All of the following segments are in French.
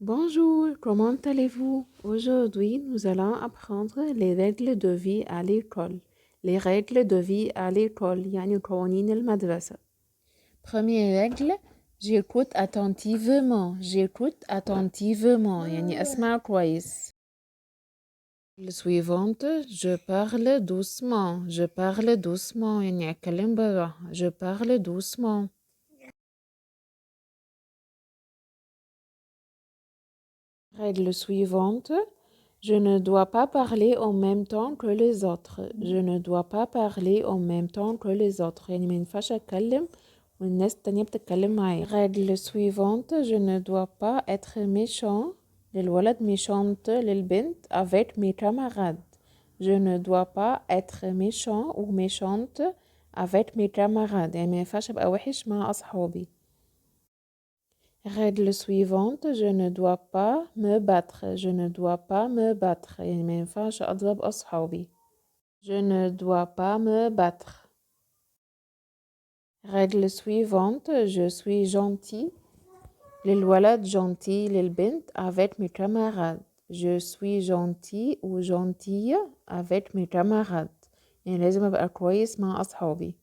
Bonjour, comment allez-vous? Aujourd'hui, nous allons apprendre les règles de vie à l'école. Les règles de vie à l'école, يعني قوانين المدرسة. Première règle, j'écoute attentivement. J'écoute attentivement, يعني أسمع كويس. La suivante, je parle doucement. Je parle doucement, يعني أتكلم بالراحة. Je parle doucement. Règle suivante, je ne dois pas parler en même temps que les autres. Je ne dois pas parler en même temps que les autres. يعني ما ينفعش أتكلم والناس التانية بتتكلم معايا. Règle suivante, je ne dois pas être méchant للولد méchante للبنت avec mes camarades. Je ne dois pas être méchant ou méchante avec mes camarades. يعني ما ينفعش أبقى وحش مع أصحابي. Règle suivante, je ne dois pas me battre. Je ne dois pas me battre. يعني ما ينفعش أضرب أصحابي. Je ne dois pas me battre. Règle suivante, je suis gentil. للولد gentil للبنت avec mes camarades. Je suis gentil ou gentille avec mes camarades. يعني لازم أبقى كويس مع أصحابي.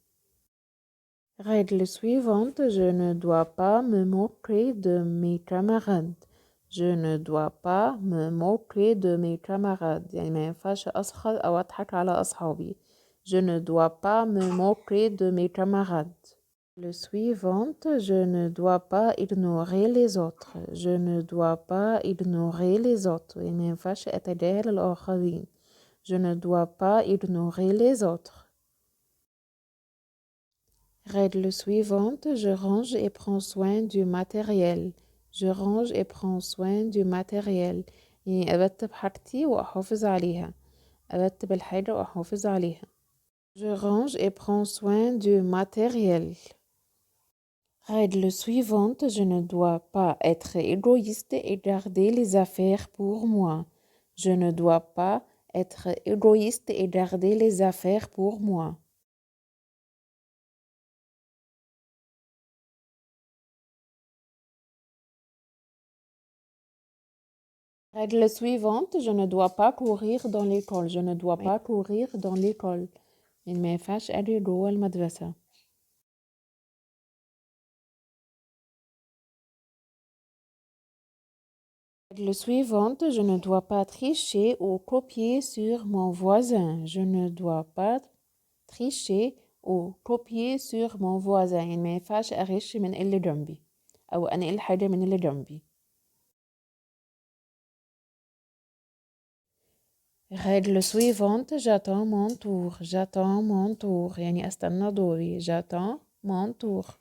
Règle suivante, je ne dois pas me moquer de mes camarades. Je ne dois pas me moquer de mes camarades. يعني ما ينفعش أسخر أو أضحك على أصحابي. Je ne dois pas me moquer de mes camarades. Le suivante, je ne dois pas ignorer les autres. Je ne dois pas ignorer les autres. يعني ما ينفعش أتجاهل الآخرين. Je ne dois pas ignorer les autres. Règle suivante, je range et prends soin du matériel. Je range et prends soin du matériel. يعني أرتب حاجتي وأحافظ عليها. أرتب الحاجة وأحافظ عليها. Je range et prends soin du matériel. Règle suivante, je ne dois pas être égoïste et garder les affaires pour moi. Je ne dois pas être égoïste et garder les affaires pour moi. Règle suivante, je ne dois pas courir dans l'école. Je ne dois pas courir dans l'école. يعني ما ينفعش أجري جوه المدرسة. Règle suivante, je ne dois pas tricher ou copier sur mon voisin. Je ne dois pas tricher ou copier sur mon voisin. يعني ما ينفعش أغش من اللي جنبي أو أنقل حاجة من اللي جنبي. Règle suivante, j'attends mon tour. J'attends mon tour. يعني أستنى دوري. J'attends mon tour.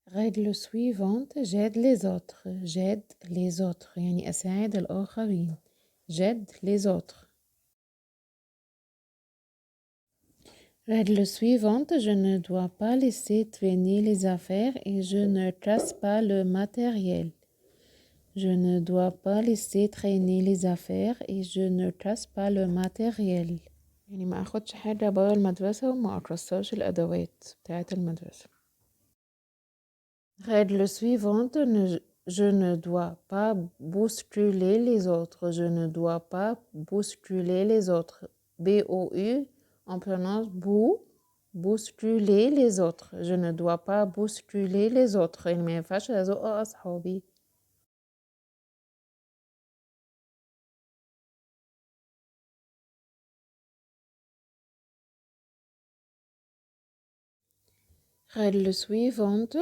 Règle suivante, j'aide les autres. J'aide les autres. يعني أساعد الآخرين. J'aide les autres. Règle suivante, je ne dois pas laisser traîner les affaires et je ne casse pas le matériel. Je ne dois pas laisser traîner les affaires et je ne casse pas le matériel. يعني ما أخدش حاجة برا المدرسة وما أكسرش الأدوات بتاعة المدرسة. Règle suivante, je ne dois pas bousculer les autres. Je ne dois pas bousculer les autres. B-O-U, on prononce bousculer les autres. Je ne dois pas bousculer les autres. يعني ما ينفعش أزق أصحابي. Règle suivante.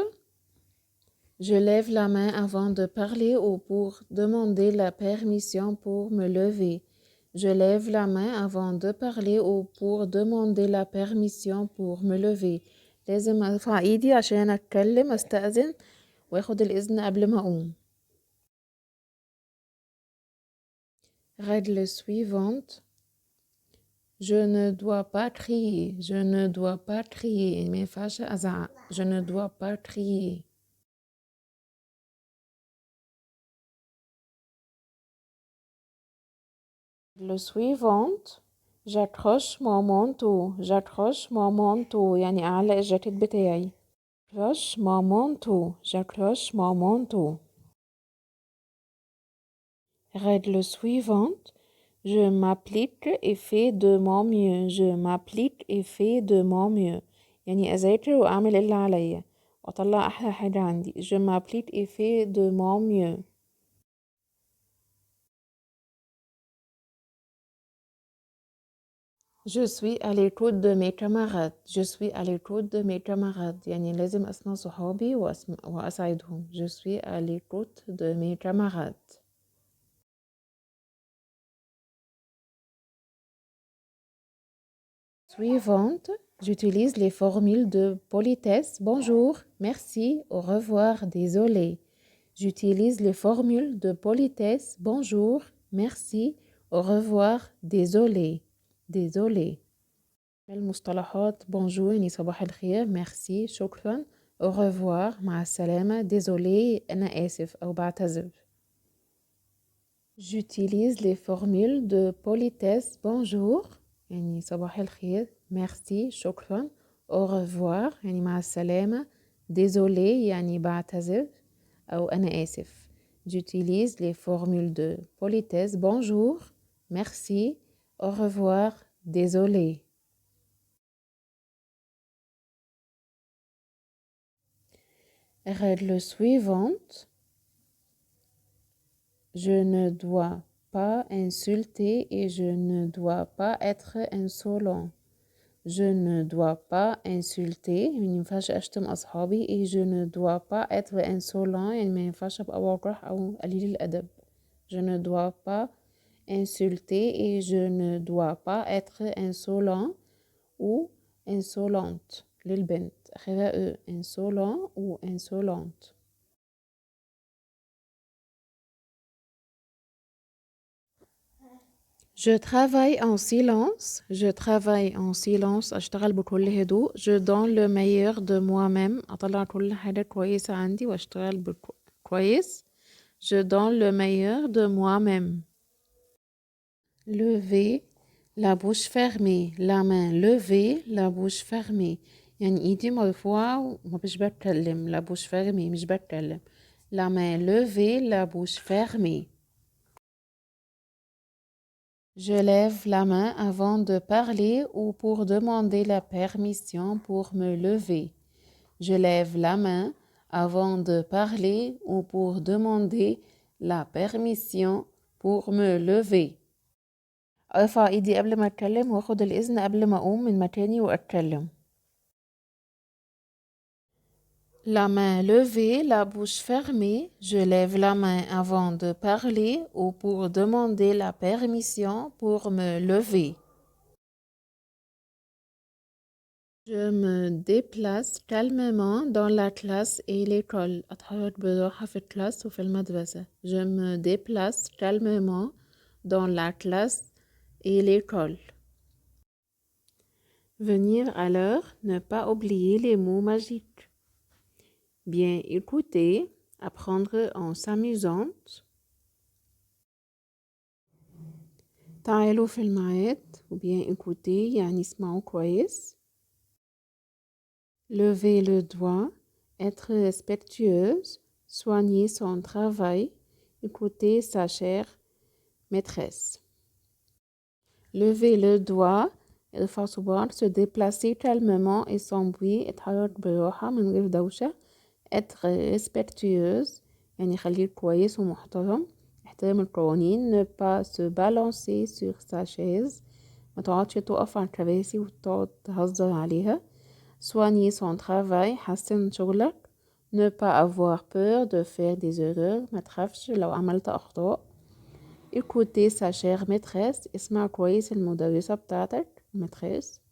Je lève la main avant de parler ou pour demander la permission pour me lever. Je lève la main avant de parler ou pour demander la permission pour me lever. لازم ارفع ايدي عشان اتكلم استأذن واخد الاذن قبل ما اقوم. Règle suivante. Je ne dois pas crier. Je ne dois pas crier. ما ينفعش ازعق. Je ne dois pas crier. Le suivante, j'accroche mon manteau. J'accroche mon manteau يعني أعلق الجاكيت بتاعي. J'accroche mon manteau. J'accroche mon manteau. Règle suivante. Je m'applique et fais de mon mieux. Je m'applique et fais de mon mieux. يعني أذاكر وأعمل اللي عليا وأطلع أحلى حاجة عندي. Je m'applique et fais de mon mieux. Je suis à l'écoute de mes camarades. Je suis à l'écoute de mes camarades. يعني لازم أسمع صحابي وأساعدهم. Je suis à l'écoute de mes camarades. Suivante, j'utilise les formules de politesse. Bonjour, merci, au revoir, désolé. J'utilise les formules de politesse. Bonjour, merci, au revoir, désolé. Désolé. المصطلحات bonjour يعني صباح الخير merci شكرا au revoir مع السلامة désolé أنا آسف أو بعتذر. J'utilise les formules de politesse bonjour يعني صباح الخير merci شكرا au revoir يعني مع السلامة désolé يعني بعتذر أو أنا آسف. J'utilise les formules de politesse bonjour merci au revoir désolé. Règle suivante. Je ne dois pas insulter et je ne dois pas être insolent. Je ne dois pas insulter يعني مينفعش أشتم أصحابي et je ne dois pas être insolent يعني مينفعش أبقى وقح أو قليل الأدب. Je ne dois pas insulter et je ne dois pas être insolent ou insolente للبنت آخرها insolent ou insolente. Je travaille en silence. Je travaille en silence. أشتغل بكل هدوء. Je donne le meilleur de moi-même. أطلع كل حاجة كويسة عندي وأشتغل كويس. Je donne le meilleur de moi-même. Lever, la bouche fermée. La main levée, la bouche fermée. يعني إيدي مرفوعة ومش بتكلم. La bouche fermée مش بتكلم. La main levée, la bouche fermée. Je lève la main avant de parler ou pour demander la permission pour me lever. Je lève la main avant de parler ou pour demander la permission pour me lever. ارفع ايدي قبل ما اتكلم واخد الاذن قبل ما اقوم من مكاني واتكلم. La main levée, la bouche fermée, je lève la main avant de parler ou pour demander la permission pour me lever. Je me déplace calmement dans la classe et l'école. أتحرك بالراحة في الكلاس وفي المدرسة. Je me déplace calmement dans la classe et l'école. Venir à l'heure, ne pas oublier les mots magiques. Bien écouter, apprendre en s'amusant. تعالوا في الميعاد ou bien écouter يعني اسمعوا كويس. Lever le doigt, être respectueuse, soigner son travail, écouter sa chère maîtresse. Lever le doigt, ارفع صباعك, se déplacer calmement et sans bruit, اتحرك براحة من غير دوشة. être respectueuse يعني خليك كويس ومحترم, احترم القوانين. ne pas se balancer sur sa chaise, ما تقعدش تقف على الكراسي وتقعد تهزر عليها. soigner son travail, حسن شغلك. ne pas avoir peur de faire des erreurs, ما تخافش لو عملت أخطاء. écouter sa chère maîtresse, اسمع كويس المدرسة بتاعتك maîtresse.